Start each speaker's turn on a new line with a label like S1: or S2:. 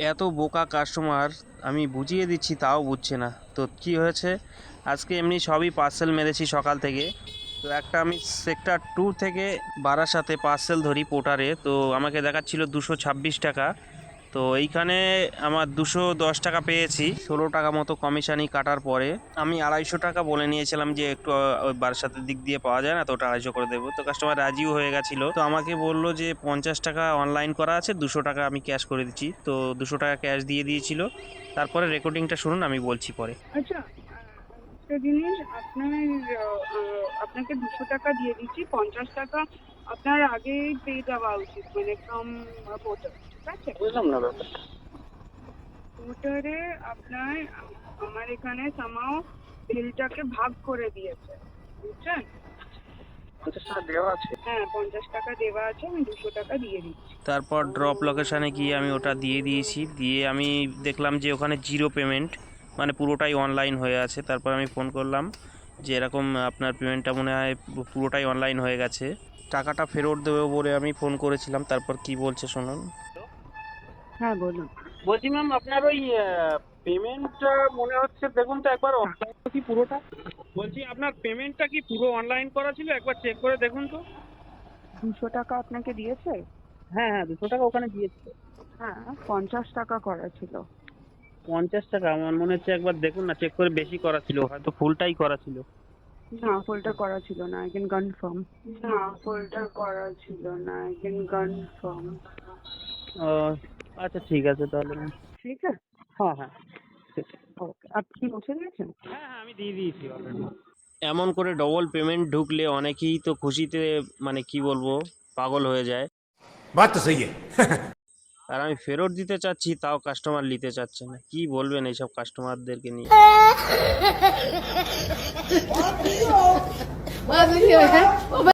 S1: এত বোকা কাস্টমার, আমি বুঝিয়ে দিচ্ছি তাও বুঝছে না। তো কি হয়েছে, আজকে এমনি সবই পার্সেল মেরেছি সকাল থেকে। তো একটা আমি সেক্টর 2 থেকে বারাসাতে পার্সেল ধরি পোর্টারে, তো আমাকে দেখাচ্ছিল 226 টাকা। তো এইখানে আমার 210 টাকা পেয়েছি, 16 টাকা মতো কমিশনই কাটার পরে। আমি 250 টাকা বলে নিয়েছিলাম যে একটু ওই বারাসাতের দিক দিয়ে পাওয়া যায় না, তো ওটা 250 করে দেবো। তো কাস্টমার রাজিও হয়ে গেছিলো, তো আমাকে বললো যে 50 টাকা অনলাইন করা আছে, 200 টাকা আমি ক্যাশ করে দিচ্ছি। তো 200 টাকা ক্যাশ দিয়ে দিয়েছিল। তারপরে রেকর্ডিংটা শুনুন, আমি বলছি পরে।
S2: আচ্ছা, একটা জিনিস আপনাকে 200 টাকা দিয়ে দিচ্ছি, 50 টাকা আপনার আগেই পেয়ে যাওয়া উচিত, মানে ফ্রম পোর্টাল। ঠিক আছে,
S1: বুঝলাম না ব্যাপারটা।
S2: পোর্টারে আপনার আমার এখানে সামাও বিলটাকে ভাগ করে দিয়েছে, বুঝছেন?
S1: 50 টাকা দেওয়া আছে।
S2: হ্যাঁ, 50 টাকা দেওয়া আছে, আমি 200 টাকা দিয়ে দিচ্ছি।
S1: তারপর ড্রপ লোকেশানে গিয়ে আমি ওটা দিয়ে দিয়েছি, দিয়ে আমি দেখলাম যে ওখানে জিরো পেমেন্ট, মানে পুরোটাই অনলাইন হয়ে আছে। তারপর আমি ফোন করলাম যে এরকম আপনার পেমেন্টটা মনে হয় পুরোটাই অনলাইন হয়ে গেছে, টাকাটা ফেরত দেবো বলে আমি ফোন করেছিলাম। তারপর কি বলছে শুনুন।
S2: হ্যাঁ, বলুন।
S1: বলছি ম্যাম, আপনার ওই পেমেন্টটা মনে হচ্ছে, দেখুন তো একবার অনলাইন কি পুরোটা। বলছি আপনার পেমেন্টটা কি পুরো অনলাইন করা ছিল, একবার চেক করে দেখুন তো।
S2: 200 টাকা আপনাকে দিয়েছে?
S1: হ্যাঁ হ্যাঁ, 200 টাকা ওখানে দিয়েছে।
S2: হ্যাঁ, 50 টাকা করা ছিল।
S1: 50 টাকা আমার মনে হচ্ছে, একবার দেখুন না, চেক করে বেশি করা ছিল, হয়তো ফুলটাই করা ছিল।
S2: না, ফুলটা করা ছিল না, আই ক্যান কনফার্ম। না, ফুলটা করা ছিল না, আই ক্যান কনফার্ম।
S1: ও আচ্ছা, ঠিক আছে তাহলে ম্যাম।
S2: ঠিক আছে,
S1: হ্যাঁ হ্যাঁ, ঠিক আছে।
S2: ওকে। আপনি পৌঁছে দিয়েছেন?
S1: হ্যাঁ হ্যাঁ, আমি দিয়ে দিয়েছি অলরেডি। এমন করে ডবল পেমেন্ট ঢুকলে অনেকেই তো খুশিতে, মানে কি বলবো, পাগল হয়ে যায়।
S3: बात तो सही है।
S1: আর আমি ফেরত দিতে চাচ্ছি, তাও কাস্টমার নিতে চাচ্ছে না। কি বলবেন এইসব কাস্টমারদেরকে নিয়ে।
S4: Más